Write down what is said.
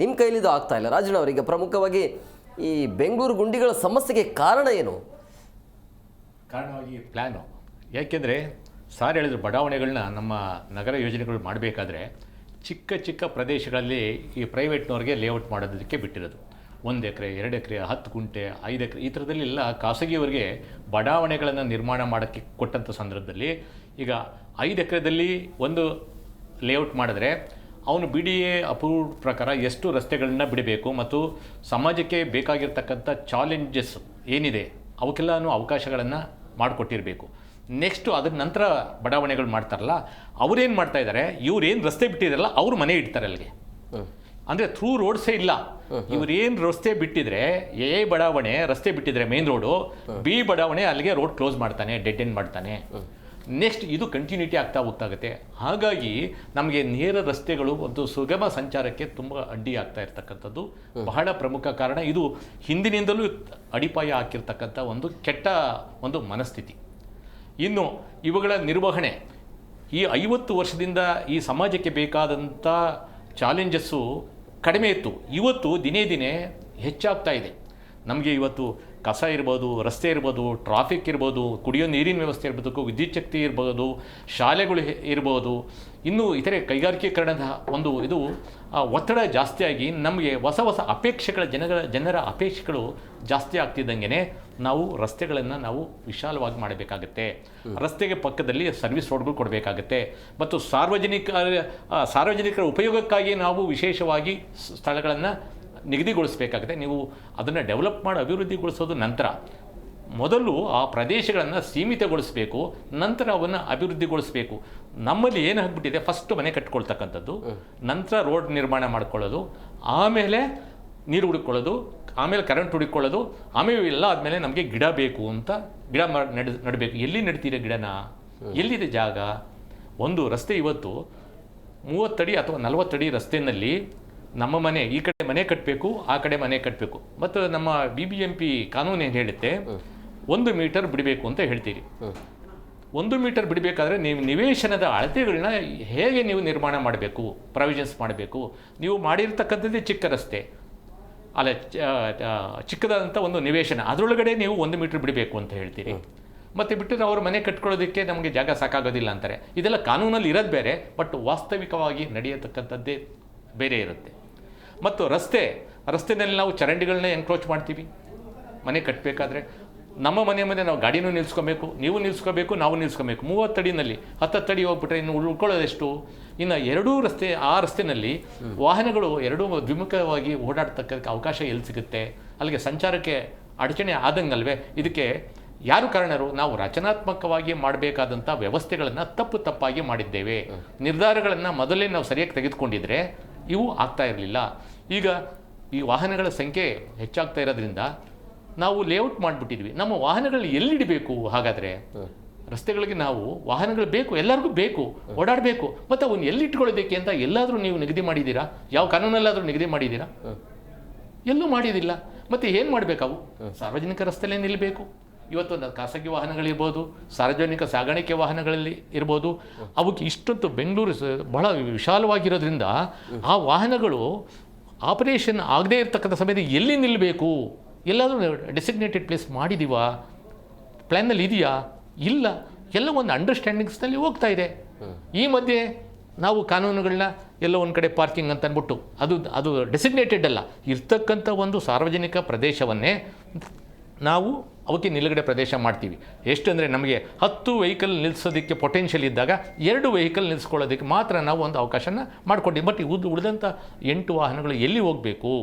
ನಿಮ್ಮ ಕೈಲಿದು ಆಗ್ತಾ ಇಲ್ಲ. ರಾಜಣ್ಣ ಅವರಿಗೆ ಪ್ರಮುಖವಾಗಿ ಈ ಬೆಂಗಳೂರು ಗುಂಡಿಗಳ ಸಮಸ್ಯೆಗೆ ಕಾರಣ ಏನು? ಕಾರಣವಾಗಿ ಪ್ಲ್ಯಾನು. ಯಾಕೆಂದರೆ ಸಾರ್ ಹೇಳಿದ್ರು, ಬಡಾವಣೆಗಳನ್ನ ನಮ್ಮ ನಗರ ಯೋಜನೆಗಳು ಮಾಡಬೇಕಾದ್ರೆ ಚಿಕ್ಕ ಚಿಕ್ಕ ಪ್ರದೇಶಗಳಲ್ಲಿ ಈ ಪ್ರೈವೇಟ್ನವ್ರಿಗೆ ಲೇಔಟ್ ಮಾಡೋದಕ್ಕೆ ಬಿಟ್ಟಿರೋದು. 1 ಎಕರೆ 2 ಎಕರೆ 10 ಗುಂಟೆ 5 ಎಕರೆ ಈ ಥರದಲ್ಲೆಲ್ಲ ಖಾಸಗಿಯವರಿಗೆ ಬಡಾವಣೆಗಳನ್ನು ನಿರ್ಮಾಣ ಮಾಡೋಕ್ಕೆ ಕೊಟ್ಟಂಥ ಸಂದರ್ಭದಲ್ಲಿ ಈಗ 5 ಎಕರೆದಲ್ಲಿ ಒಂದು ಲೇಔಟ್ ಮಾಡಿದ್ರೆ ಅವನು BDA ಅಪ್ರೂವ್ ಪ್ರಕಾರ ಎಷ್ಟು ರಸ್ತೆಗಳನ್ನ ಬಿಡಬೇಕು ಮತ್ತು ಸಮಾಜಕ್ಕೆ ಬೇಕಾಗಿರ್ತಕ್ಕಂಥ ಚಾಲೆಂಜಸ್ ಏನಿದೆ ಅವಕ್ಕೆಲ್ಲನೂ ಅವಕಾಶಗಳನ್ನು ಮಾಡಿಕೊಟ್ಟಿರಬೇಕು. ನೆಕ್ಸ್ಟು ಅದ್ರ ನಂತರ ಬಡಾವಣೆಗಳು ಮಾಡ್ತಾರಲ್ಲ, ಅವ್ರೇನು ಮಾಡ್ತಾಯಿದ್ದಾರೆ, ಇವ್ರೇನು ರಸ್ತೆ ಬಿಟ್ಟಿದಾರಲ್ಲ ಅವ್ರು ಮನೆ ಇಡ್ತಾರೆ ಅಲ್ಲಿಗೆ. ಅಂದರೆ ಥ್ರೂ ರೋಡ್ಸೇ ಇಲ್ಲ. ಇವ್ರೇನು ರಸ್ತೆ ಬಿಟ್ಟಿದ್ರೆ, ಬಡಾವಣೆ ರಸ್ತೆ ಬಿಟ್ಟಿದ್ರೆ ಮೇನ್ ರೋಡು, B ಬಡಾವಣೆ ಅಲ್ಲಿಗೆ ರೋಡ್ ಕ್ಲೋಸ್ ಮಾಡ್ತಾನೆ, ಡೆಡ್ ಎಂಡ್ ಮಾಡ್ತಾನೆ. ನೆಕ್ಸ್ಟ್ ಇದು ಕಂಟಿನ್ಯೂಟಿ ಆಗ್ತಾ ಹೋಗ್ತಾಗುತ್ತೆ. ಹಾಗಾಗಿ ನಮಗೆ ನೇರ ರಸ್ತೆಗಳು ಒಂದು ಸುಗಮ ಸಂಚಾರಕ್ಕೆ ತುಂಬ ಅಡ್ಡಿ ಆಗ್ತಾ ಇರ್ತಕ್ಕಂಥದ್ದು ಬಹಳ ಪ್ರಮುಖ ಕಾರಣ. ಇದು ಹಿಂದಿನಿಂದಲೂ ಅಡಿಪಾಯ ಹಾಕಿರ್ತಕ್ಕಂಥ ಒಂದು ಕೆಟ್ಟ ಒಂದು ಮನಸ್ಥಿತಿ. ಇನ್ನು ಇವುಗಳ ನಿರ್ವಹಣೆ ಈ 50 ವರ್ಷದಿಂದ ಈ ಸಮಾಜಕ್ಕೆ ಬೇಕಾದಂಥ ಚಾಲೆಂಜಸ್ಸು ಕಡಿಮೆ ಇತ್ತು, ಇವತ್ತು ದಿನೇ ದಿನೇ ಹೆಚ್ಚಾಗ್ತಾ ಇದೆ. ನಮಗೆ ಇವತ್ತು ಕಸ ಇರ್ಬೋದು, ರಸ್ತೆ ಇರ್ಬೋದು, ಟ್ರಾಫಿಕ್ ಇರ್ಬೋದು, ಕುಡಿಯೋ ನೀರಿನ ವ್ಯವಸ್ಥೆ ಇರ್ಬೋದು, ವಿದ್ಯುತ್ ಶಕ್ತಿ ಇರ್ಬೋದು, ಶಾಲೆಗಳು ಇರ್ಬೋದು, ಇನ್ನೂ ಇತರೆ ಕೈಗಾರಿಕೀಕರಣದ ಒಂದು ಇದು ಒತ್ತಡ ಜಾಸ್ತಿಯಾಗಿ ನಮಗೆ ಹೊಸ ಹೊಸ ಅಪೇಕ್ಷೆಗಳ ಜನರ ಅಪೇಕ್ಷೆಗಳು ಜಾಸ್ತಿ ಆಗ್ತಿದ್ದಂಗೆ ನಾವು ರಸ್ತೆಗಳನ್ನು ನಾವು ವಿಶಾಲವಾಗಿ ಮಾಡಬೇಕಾಗತ್ತೆ. ರಸ್ತೆಗೆ ಪಕ್ಕದಲ್ಲಿ ಸರ್ವಿಸ್ ರೋಡ್ಗಳು ಕೊಡಬೇಕಾಗತ್ತೆ ಮತ್ತು ಸಾರ್ವಜನಿಕರ ಉಪಯೋಗಕ್ಕಾಗಿ ನಾವು ವಿಶೇಷವಾಗಿ ಸ್ಥಳಗಳನ್ನು ನಿಗದಿಗೊಳಿಸಬೇಕಾಗುತ್ತೆ. ನೀವು ಅದನ್ನು ಡೆವಲಪ್ ಮಾಡಿ ಅಭಿವೃದ್ಧಿಗೊಳಿಸೋದು ನಂತರ, ಮೊದಲು ಆ ಪ್ರದೇಶಗಳನ್ನು ಸೀಮಿತಗೊಳಿಸಬೇಕು, ನಂತರ ಅವನ್ನು ಅಭಿವೃದ್ಧಿಗೊಳಿಸಬೇಕು. ನಮ್ಮಲ್ಲಿ ಏನಾಗ್ಬಿಟ್ಟಿದೆ, ಫಸ್ಟ್ ಮನೆ ಕಟ್ಕೊಳ್ತಕ್ಕಂಥದ್ದು, ನಂತರ ರೋಡ್ ನಿರ್ಮಾಣ ಮಾಡ್ಕೊಳ್ಳೋದು, ಆಮೇಲೆ ನೀರು ಹುಡುಕೊಳ್ಳೋದು, ಆಮೇಲೆ ಕರೆಂಟ್ ಹುಡುಕೊಳ್ಳೋದು, ಆಮೇಲೆ ಎಲ್ಲ ಆದಮೇಲೆ ನಮಗೆ ಗಿಡ ಬೇಕು ಅಂತ ಗಿಡ ನೆಡಬೇಕು. ಎಲ್ಲಿ ನೆಡ್ತೀರ ಗಿಡನ? ಎಲ್ಲಿದೆ ಜಾಗ? ಒಂದು ರಸ್ತೆ ಇವತ್ತು 30 ಅಡಿ ಅಥವಾ 40 ಅಡಿ ರಸ್ತೆಯಲ್ಲಿ ನಮ್ಮ ಮನೆ ಈ ಕಡೆ ಮನೆ ಕಟ್ಟಬೇಕು, ಆ ಕಡೆ ಮನೆ ಕಟ್ಟಬೇಕು. ಮತ್ತು ನಮ್ಮ BBMP ಕಾನೂನು ಏನು ಹೇಳುತ್ತೆ, 1 ಮೀಟರ್ ಬಿಡಬೇಕು ಅಂತ ಹೇಳ್ತೀರಿ. 1 ಮೀಟರ್ ಬಿಡಬೇಕಾದ್ರೆ ನೀವು ನಿವೇಶನದ ಅಳತೆಗಳನ್ನ ಹೇಗೆ ನೀವು ನಿರ್ಮಾಣ ಮಾಡಬೇಕು, ಪ್ರಾವಿಷನ್ಸ್ ಮಾಡಬೇಕು. ನೀವು ಮಾಡಿರ್ತಕ್ಕಂಥದ್ದೇ ಚಿಕ್ಕ ರಸ್ತೆ ಅಲ್ಲ, ಚಿಕ್ಕದಾದಂಥ ಒಂದು ನಿವೇಶನ, ಅದರೊಳಗಡೆ ನೀವು 1 ಮೀಟರ್ ಬಿಡಬೇಕು ಅಂತ ಹೇಳ್ತೀರಿ. ಮತ್ತು ಬಿಟ್ಟರೆ ಅವ್ರ ಮನೆ ಕಟ್ಕೊಳ್ಳೋದಕ್ಕೆ ನಮಗೆ ಜಾಗ ಸಾಕಾಗೋದಿಲ್ಲ ಅಂತಾರೆ. ಇದೆಲ್ಲ ಕಾನೂನಲ್ಲಿ ಇರೋದು ಬೇರೆ, ಬಟ್ ವಾಸ್ತವಿಕವಾಗಿ ನಡೆಯತಕ್ಕಂಥದ್ದೇ ಬೇರೆ ಇರುತ್ತೆ. ಮತ್ತು ರಸ್ತೆನಲ್ಲಿ ನಾವು ಚರಂಡಿಗಳನ್ನ ಎನ್ಕ್ರೋಚ್ ಮಾಡ್ತೀವಿ ಮನೆ ಕಟ್ಟಬೇಕಾದ್ರೆ. ನಮ್ಮ ಮನೆ ಮುಂದೆ ನಾವು ಗಾಡಿನೂ ನಿಲ್ಸ್ಕೊಬೇಕು, ನೀವು ನಿಲ್ಸ್ಕೋಬೇಕು, ನಾವು ನಿಲ್ಸ್ಕೊಬೇಕು. 30 ಅಡಿನಲ್ಲಿ 10 ಅಡಿ ಹೋಗ್ಬಿಟ್ರೆ ಇನ್ನು ಉಳ್ಕೊಳ್ಳೋದೆಷ್ಟು? ಇನ್ನು ಎರಡೂ ಆ ರಸ್ತೆಯಲ್ಲಿ ವಾಹನಗಳು ಎರಡೂ ದ್ವಿಮುಖವಾಗಿ ಓಡಾಡ್ತಕ್ಕಂಥ ಅವಕಾಶ ಎಲ್ಲಿ ಸಿಗುತ್ತೆ? ಅಲ್ಲಿಗೆ ಸಂಚಾರಕ್ಕೆ ಅಡಚಣೆ ಆದಂಗಲ್ವೇ? ಇದಕ್ಕೆ ಯಾರು ಕಾರಣರು? ನಾವು ರಚನಾತ್ಮಕವಾಗಿ ಮಾಡಬೇಕಾದಂಥ ವ್ಯವಸ್ಥೆಗಳನ್ನು ತಪ್ಪಾಗಿ ಮಾಡಿದ್ದೇವೆ. ನಿರ್ಧಾರಗಳನ್ನು ಮೊದಲೇ ನಾವು ಸರಿಯಾಗಿ ತೆಗೆದುಕೊಂಡಿದ್ರೆ ಇವು ಆಗ್ತಾ ಇರಲಿಲ್ಲ. ಈಗ ಈ ವಾಹನಗಳ ಸಂಖ್ಯೆ ಹೆಚ್ಚಾಗ್ತಾ ಇರೋದ್ರಿಂದ ನಾವು ಲೇಔಟ್ ಮಾಡಿಬಿಟ್ಟಿದ್ವಿ. ನಮ್ಮ ವಾಹನಗಳು ಎಲ್ಲಿಡಬೇಕು? ಹಾಗಾದರೆ ರಸ್ತೆಗಳಿಗೆ ನಾವು ವಾಹನಗಳು ಬೇಕು, ಎಲ್ಲರಿಗೂ ಬೇಕು, ಓಡಾಡಬೇಕು. ಮತ್ತು ಅವನ್ನ ಎಲ್ಲಿಟ್ಕೊಳ್ಳೋದಕ್ಕೆ ಅಂತ ಎಲ್ಲಾದರೂ ನೀವು ನಿಗದಿ ಮಾಡಿದ್ದೀರಾ? ಯಾವ ಕಾನೂನಲ್ಲಾದರೂ ನಿಗದಿ ಮಾಡಿದ್ದೀರಾ? ಎಲ್ಲೂ ಮಾಡಿದಿಲ್ಲ. ಮತ್ತು ಏನು ಮಾಡಬೇಕಾವು? ಸಾರ್ವಜನಿಕ ರಸ್ತೆಯಲ್ಲೇ ನಿಲ್ಲಬೇಕು. ಇವತ್ತು ಖಾಸಗಿ ವಾಹನಗಳಿರ್ಬೋದು, ಸಾರ್ವಜನಿಕ ಸಾಗಾಣಿಕೆ ವಾಹನಗಳಲ್ಲಿ ಇರ್ಬೋದು, ಅವಕ್ಕೆ ಇಷ್ಟೊಂದು ಬೆಂಗಳೂರು ಬಹಳ ವಿಶಾಲವಾಗಿರೋದ್ರಿಂದ ಆ ವಾಹನಗಳು ಆಪರೇಷನ್ ಆಗದೇ ಇರತಕ್ಕಂಥ ಸಮಯದಲ್ಲಿ ಎಲ್ಲಿ ನಿಲ್ಲಬೇಕು? ಎಲ್ಲಾದರೂ ಡೆಸಿಗ್ನೇಟೆಡ್ ಪ್ಲೇಸ್ ಮಾಡಿದ್ದೀವಾ? ಪ್ಲ್ಯಾನಲ್ಲಿ ಇದೆಯಾ? ಇಲ್ಲ. ಎಲ್ಲ ಒಂದು ಅಂಡರ್ಸ್ಟ್ಯಾಂಡಿಂಗ್ಸ್ನಲ್ಲಿ ಹೋಗ್ತಾ ಇದೆ. ಈ ಮಧ್ಯೆ ನಾವು ಕಾನೂನುಗಳನ್ನ ಎಲ್ಲ ಒಂದು ಕಡೆ ಪಾರ್ಕಿಂಗ್ ಅಂತ ಅಂದ್ಬಿಟ್ಟು ಅದು ಡೆಸಿಗ್ನೇಟೆಡ್ ಅಲ್ಲ, ಇರ್ತಕ್ಕಂಥ ಒಂದು ಸಾರ್ವಜನಿಕ ಪ್ರದೇಶವನ್ನೇ ನಾವು ಅವಕ್ಕೆ ನಿಲುಗಡೆ ಪ್ರದೇಶ ಮಾಡ್ತೀವಿ. ಎಷ್ಟಂದರೆ ನಮಗೆ 10 ವೆಹಿಕಲ್ ನಿಲ್ಲಿಸೋದಕ್ಕೆ ಪೊಟೆನ್ಷಿಯಲ್ ಇದ್ದಾಗ 2 ವೆಹಿಕಲ್ ನಿಲ್ಲಿಸ್ಕೊಳ್ಳೋದಕ್ಕೆ ಮಾತ್ರ ನಾವು ಒಂದು ಅವಕಾಶನ ಮಾಡ್ಕೊಂಡಿವಿ. ಬಟ್ ಉಳಿದಂಥ 8 ವಾಹನಗಳು ಎಲ್ಲಿ ಹೋಗಬೇಕು?